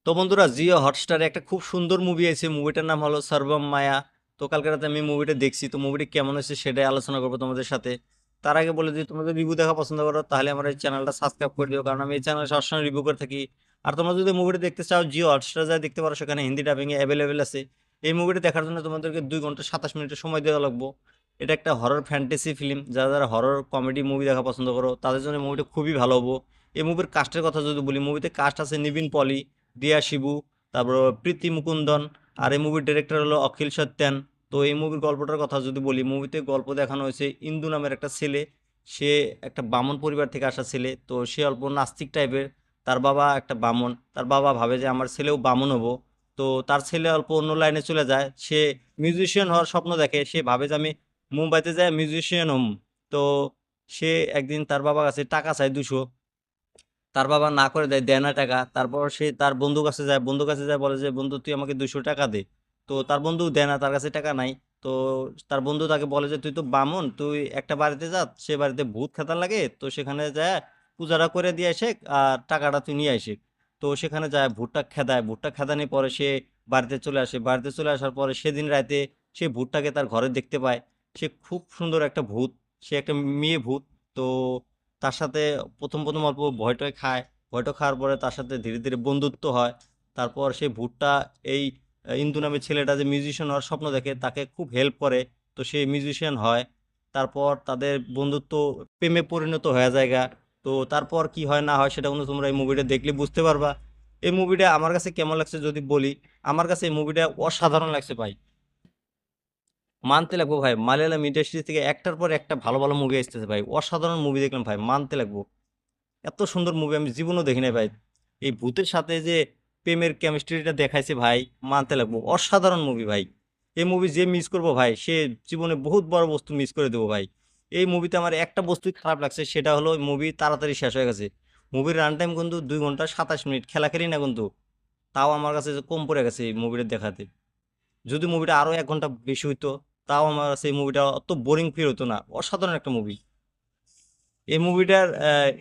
তো বন্ধুরা, জিও হটস্টারে একটা খুব সুন্দর মুভি আছে। মুভিটার নাম হলো সর্বম মায়া। তো কালকে রাতে আমি মুভিটা দেখছি। তো মুভিটা কেমন হয়েছে সেটাই আলোচনা করবো তোমাদের সাথে। তার আগে বলে দিই, তোমাদের রিভিউ দেখা পছন্দ করো তাহলে আমার এই চ্যানেলটা সাবস্ক্রাইব করে দিও, কারণ আমি এই চ্যানেলে সবসময় রিভিউ করে থাকি। আর তোমরা যদি মুভিটা দেখতে চাও, জিও হটস্টার যা দেখতে পারো, সেখানে হিন্দি ডাবিং এ অ্যাভেলেবেল আছে। এই মুভিটা দেখার জন্য তোমাদেরকে 2 ঘন্টা 27 মিনিটের সময় দেওয়া লাগবে। এটা একটা হরর ফ্যান্টাসি ফিল্ম। যারা যারা হরর কমেডি মুভি দেখা পছন্দ করো তাদের জন্য মুভিটা খুবই ভালো হবো। এই মুভির কাস্টের কথা যদি বলি, মুভিতে কাস্ট আছে নিবিন পলি, দিয়া শিবু, তারপর প্রীতি মুকুন্দন। আর এই মুভির ডিরেক্টর হলো অখিল সত্যান। তো এই মুভির গল্পটার কথা যদি বলি, মুভিতে গল্প দেখানো হয়েছে ইন্দু নামের একটা ছেলে। সে একটা বামন পরিবার থেকে আসা ছেলে। তো সে অল্প নাস্তিক টাইপের। তার বাবা একটা বামন, তার বাবা ভাবে যে আমার ছেলেও বামন হবো। তো তার ছেলে অল্প অন্য লাইনে চলে যায়। সে মিউজিশিয়ান হওয়ার স্বপ্ন দেখে। সে ভাবে যে আমি মুম্বাইতে যাই মিউজিশিয়ান হম। তো সে একদিন তার বাবার কাছে টাকা চায় 200। তার বাবা না করে দেয়, দেয় না টাকা। তারপর সে তার বন্ধু কাছে যায় বলে যে, বন্ধু তুই আমাকে 200 টাকা দে। তো তার বন্ধু দেয় না, তার কাছে টাকা নাই। তো তার বন্ধু তাকে বলে যে, তুই তো বামুন, তুই একটা বাড়িতে যা, সে বাড়িতে ভূত খেতার লাগে, তো সেখানে যায় পূজাটা করে দিয়ে আসে, আর টাকাটা তুই নিয়ে আসে। তো সেখানে যায় ভূতটা খেদায়। ভূতটা খেদানোর পরে সে বাড়িতে চলে আসে। বাড়িতে চলে আসার পরে সেদিন রাতে সে ভূতটাকে তার ঘরে দেখতে পায়। সে খুব সুন্দর একটা ভূত। সে একটা মেয়ে ভূত। তো তার সাথে প্রথম অল্প ভয়টয় খায়। ভয়টা খাওয়ার পরে তার সাথে ধীরে ধীরে বন্ধুত্ব হয়। তারপর সেই ভুট্টা এই ইন্দু নামের ছেলেটা যে মিউজিশিয়ান হওয়ার স্বপ্ন দেখে তাকে খুব হেল্প করে। তো সে মিউজিশিয়ান হয়। তারপর তাদের বন্ধুত্ব প্রেমে পরিণত হয়ে যায়গা। তো তারপর কি হয় না হয় সেটা কিন্তু তোমরা এই মুভিটা দেখলে বুঝতে পারবা। এই মুভিটা আমার কাছে কেমন লাগছে যদি বলি, আমার কাছে এই মুভিটা অসাধারণ লাগছে ভাই। মানতে লাগবো ভাই, মালয়ালম ইন্ডাস্ট্রি থেকে একটার পর একটা ভালো ভালো মুভি আসতেছে ভাই। অসাধারণ মুভি দেখলাম ভাই, মানতে লাগবো। এত সুন্দর মুভি আমি জীবনেও দেখি নাই ভাই। এই ভূতের সাথে যে প্রেমের কেমিস্ট্রিটা দেখাইছে ভাই, মানতে লাগবো। অসাধারণ মুভি ভাই। এই মুভি যে মিস করবো ভাই, সে জীবনে বহুত বড় বস্তু মিস করে দেবো ভাই। এই মুভিতে আমার একটা বস্তুই খারাপ লাগছে, সেটা হলো মুভি তাড়াতাড়ি শেষ হয়ে গেছে। মুভির রান টাইম কিন্তু 2 ঘন্টা 27 মিনিট, খেলা খেলি না কিন্তু। তাও আমার কাছে যে কম পড়ে গেছে এই মুভিটা দেখাতে। যদি মুভিটা আরো 1 ঘন্টা বেশি হইতো, তাও আমার কাছে এই মুভিটা অত বোরিং ফিল হতো না। অসাধারণ একটা মুভি। এই মুভিটার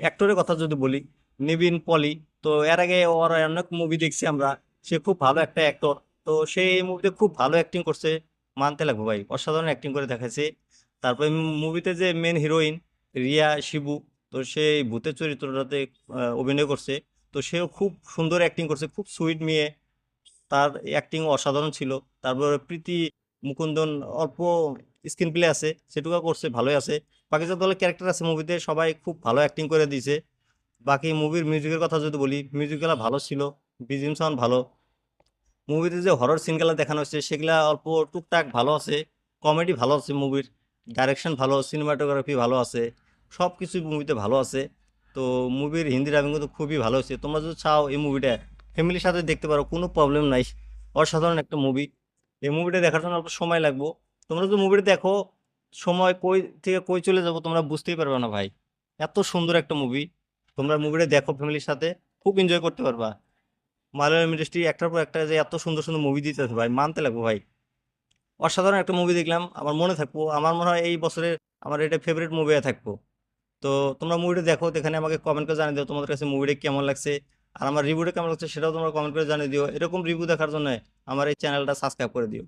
অ্যাক্টরের কথা যদি বলি, নিবিন পলি। তো এর আগে ওর অনেক মুভি দেখছি আমরা। সে খুব ভালো একটা অ্যাক্টর। তো সে এই মুভিতে খুব ভালো অ্যাক্টিং করছে। মানতে লাগবে ভাই, অসাধারণ অ্যাক্টিং করে দেখাচ্ছে। তারপরে মুভিতে যে মেন হিরোইন রিয়া শিবু, তো সে এই ভূতের চরিত্রটাতে অভিনয় করছে। তো সেও খুব সুন্দর অ্যাক্টিং করছে, খুব সুইট মেয়ে। তার অ্যাক্টিং অসাধারণ ছিল। তারপরে প্রীতি মুকুন্দন অল্প স্ক্রিন প্লে আছে, সেটুকু করছে, ভালোই আছে। বাকি যত দলের ক্যারেক্টার আছে মুভিতে সবাই খুব ভালো অ্যাক্টিং করে দিয়েছে। বাকি মুভির মিউজিকের কথা যদি বলি, মিউজিকগুলো ভালো ছিল, বিজিএম সাউন্ড ভালো। মুভিতে যে হরর সিনগুলো দেখানো হচ্ছে সেগুলা অল্প টুকটাক ভালো আছে। কমেডি ভালো আছে মুভির। ডাইরেকশন ভালো, সিনেমাটোগ্রাফি ভালো আছে। সব কিছু মুভিতে ভালো আছে। তো মুভির হিন্দি ডাবিং কিন্তু খুবই ভালো হয়েছে। তোমরা যদি চাও এই মুভিটা ফ্যামিলির সাথে দেখতে পারো, কোনো প্রবলেম নাই। অসাধারণ একটা মুভি। এই মুভিটা দেখার জন্য অল্প সময় লাগবে। তোমরা যদি মুভিটা দেখো, সময় কই থেকে কই চলে যাবো তোমরা বুঝতেই পারবে না ভাই। এত সুন্দর একটা মুভি। তোমরা মুভিটা দেখো ফ্যামিলির সাথে, খুব এনজয় করতে পারবা। মালয়ালম ইন্ডাস্ট্রি একটার পর একটা যে এত সুন্দর সুন্দর মুভি দিতেছে ভাই, মানতে লাগবো ভাই। অসাধারণ একটা মুভি দেখলাম, আমার মনে থাকবো। আমার মনে হয় এই বছরের আমার এটা ফেভারিট মুভি থাকবো। তো তোমরা মুভিটা দেখো, এখানে আমাকে কমেন্ট করে জানিয়ে দিও তোমাদের কাছে মুভিটা কেমন লাগছে। আর আমার রিভিউটা কেমন লাগছে সেটাও তোমরা কমেন্ট করে জানিয়ে দিও। এরকম রিভিউ দেখার জন্য আমার এই চ্যানেলটা সাবস্ক্রাইব করে দিও।